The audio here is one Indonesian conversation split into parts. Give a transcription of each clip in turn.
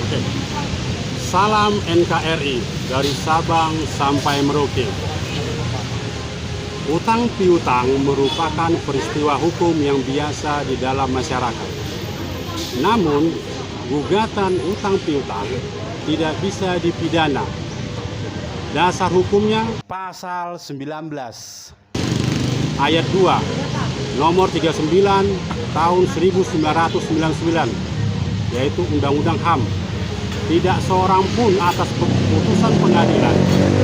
Oke. Salam NKRI dari Sabang sampai Merauke. Utang piutang merupakan peristiwa hukum yang biasa di dalam masyarakat. Namun, gugatan utang piutang tidak bisa dipidana. Dasar hukumnya pasal 19 ayat 2 nomor 39 tahun 1999, yaitu Undang-Undang HAM. Tidak seorang pun atas keputusan pengadilan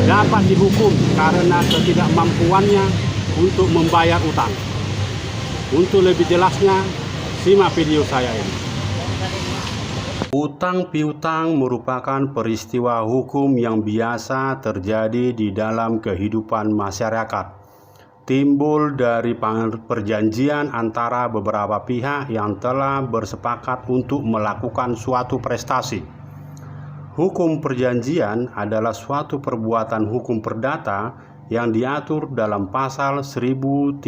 dapat dihukum karena ketidakmampuannya untuk membayar utang. Untuk lebih jelasnya, simak video saya ini. Utang piutang merupakan peristiwa hukum yang biasa terjadi di dalam kehidupan masyarakat. Timbul dari perjanjian antara beberapa pihak yang telah bersepakat untuk melakukan suatu prestasi. Hukum perjanjian adalah suatu perbuatan hukum perdata yang diatur dalam pasal 1313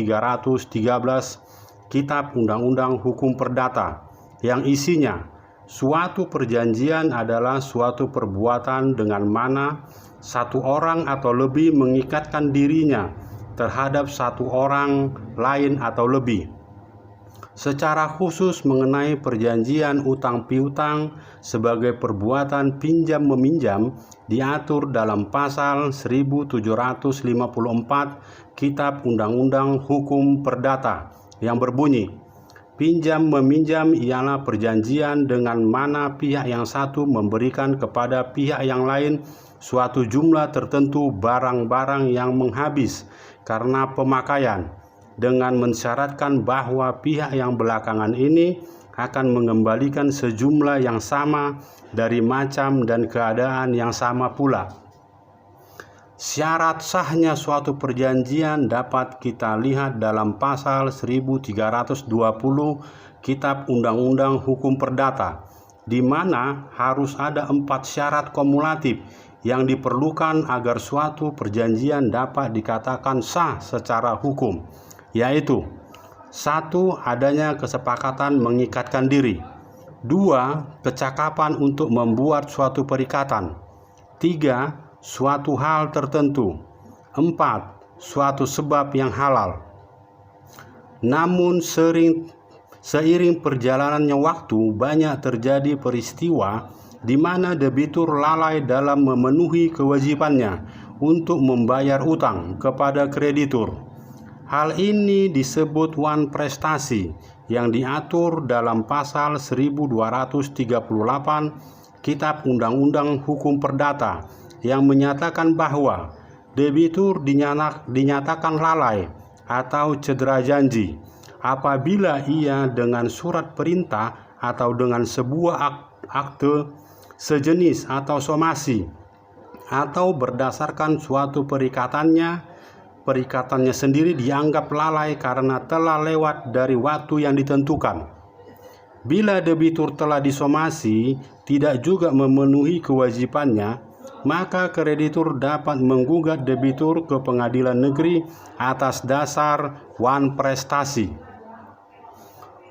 Kitab Undang-Undang Hukum Perdata, yang isinya suatu perjanjian adalah suatu perbuatan dengan mana satu orang atau lebih mengikatkan dirinya terhadap satu orang lain atau lebih. Secara khusus mengenai perjanjian utang piutang sebagai perbuatan pinjam meminjam diatur dalam pasal 1754 Kitab Undang-Undang Hukum Perdata yang berbunyi, pinjam meminjam ialah perjanjian dengan mana pihak yang satu memberikan kepada pihak yang lain suatu jumlah tertentu barang-barang yang menghabis karena pemakaian, dengan mensyaratkan bahwa pihak yang belakangan ini akan mengembalikan sejumlah yang sama dari macam dan keadaan yang sama pula. Syarat sahnya suatu perjanjian dapat kita lihat dalam pasal 1320 Kitab Undang-Undang Hukum Perdata, di mana harus ada 4 syarat kumulatif yang diperlukan agar suatu perjanjian dapat dikatakan sah secara hukum, yaitu 1. Adanya kesepakatan mengikatkan diri. 2. Kecakapan untuk membuat suatu perikatan. 3. Suatu hal tertentu. 4. Suatu sebab yang halal. Namun seiring perjalanannya waktu, banyak terjadi peristiwa di mana debitur lalai dalam memenuhi kewajibannya untuk membayar utang kepada kreditur. Hal ini disebut wan prestasi yang diatur dalam pasal 1238 Kitab Undang-Undang Hukum Perdata, yang menyatakan bahwa debitur dinyatakan lalai atau cedera janji apabila ia dengan surat perintah atau dengan sebuah akte sejenis atau somasi, atau berdasarkan suatu perikatannya sendiri dianggap lalai karena telah lewat dari waktu yang ditentukan. Bila debitur telah disomasi tidak juga memenuhi kewajibannya, maka kreditur dapat menggugat debitur ke pengadilan negeri atas dasar wan prestasi.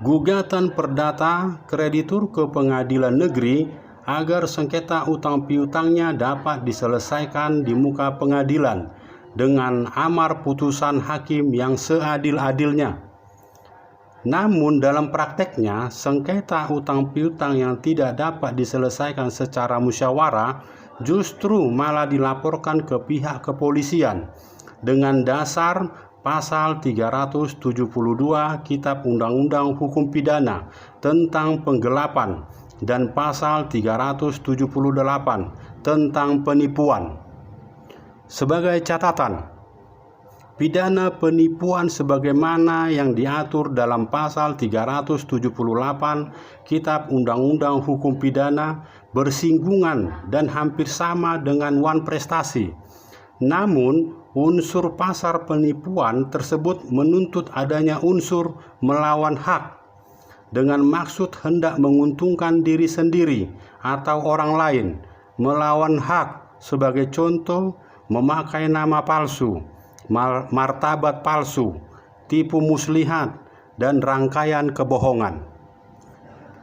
Gugatan perdata kreditur ke pengadilan negeri agar sengketa utang piutangnya dapat diselesaikan di muka pengadilan dengan amar putusan hakim yang seadil-adilnya. Namun dalam prakteknya, sengketa utang piutang yang tidak dapat diselesaikan secara musyawarah justru malah dilaporkan ke pihak kepolisian dengan dasar pasal 372 Kitab Undang-Undang Hukum Pidana tentang penggelapan dan pasal 378 tentang penipuan. Sebagai catatan, pidana penipuan sebagaimana yang diatur dalam pasal 378 Kitab Undang-Undang Hukum Pidana bersinggungan dan hampir sama dengan wan prestasi. Namun, unsur pasar penipuan tersebut menuntut adanya unsur melawan hak dengan maksud hendak menguntungkan diri sendiri atau orang lain. Melawan hak sebagai contoh memakai nama palsu, martabat palsu, tipu muslihat, dan rangkaian kebohongan.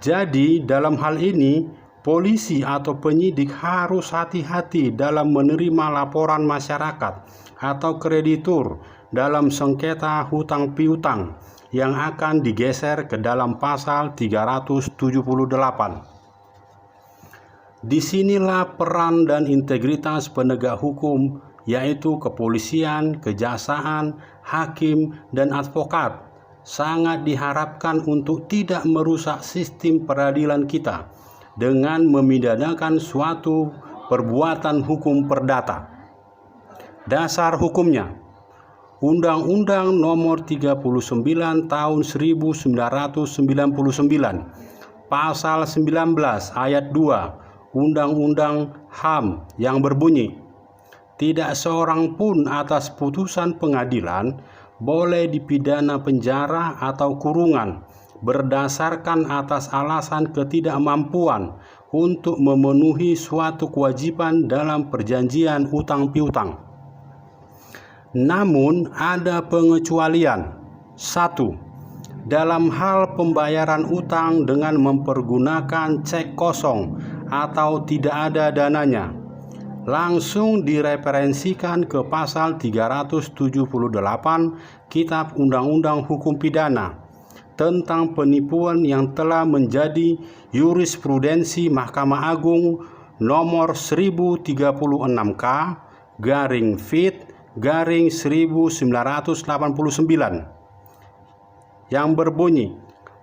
Jadi dalam hal ini polisi atau penyidik harus hati-hati dalam menerima laporan masyarakat atau kreditur dalam sengketa hutang piutang yang akan digeser ke dalam pasal 378. Disinilah peran dan integritas penegak hukum, yaitu kepolisian, kejaksaan, hakim, dan advokat, sangat diharapkan untuk tidak merusak sistem peradilan kita dengan memidanakan suatu perbuatan hukum perdata. Dasar hukumnya, Undang-Undang Nomor 39 Tahun 1999, Pasal 19 Ayat 2 Undang-Undang HAM yang berbunyi, tidak seorang pun atas putusan pengadilan boleh dipidana penjara atau kurungan berdasarkan atas alasan ketidakmampuan untuk memenuhi suatu kewajiban dalam perjanjian utang piutang. Namun ada pengecualian. 1. Dalam hal pembayaran utang dengan mempergunakan cek kosong atau tidak ada dananya, langsung direferensikan ke pasal 378 Kitab Undang-Undang Hukum Pidana tentang penipuan yang telah menjadi jurisprudensi Mahkamah Agung nomor 1036K/Fit/1989 yang berbunyi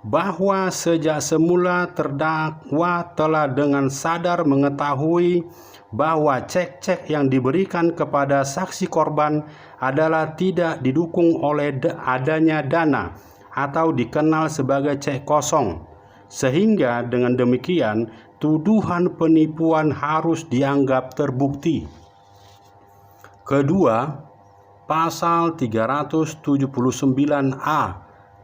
bahwa sejak semula terdakwa telah dengan sadar mengetahui bahwa cek-cek yang diberikan kepada saksi korban adalah tidak didukung oleh adanya dana atau dikenal sebagai cek kosong, sehingga dengan demikian tuduhan penipuan harus dianggap terbukti. Kedua, pasal 379A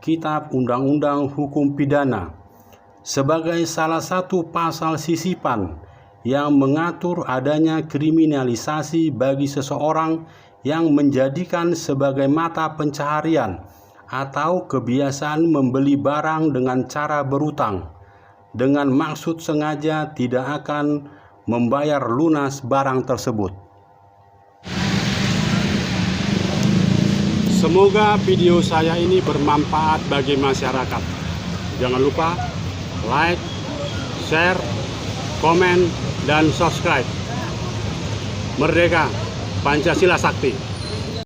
Kitab Undang-Undang Hukum Pidana sebagai salah satu pasal sisipan yang mengatur adanya kriminalisasi bagi seseorang yang menjadikan sebagai mata pencaharian atau kebiasaan membeli barang dengan cara berutang dengan maksud sengaja tidak akan membayar lunas barang tersebut. Semoga video saya ini bermanfaat bagi masyarakat. Jangan lupa like, share, komen, dan subscribe. Merdeka, Pancasila Sakti.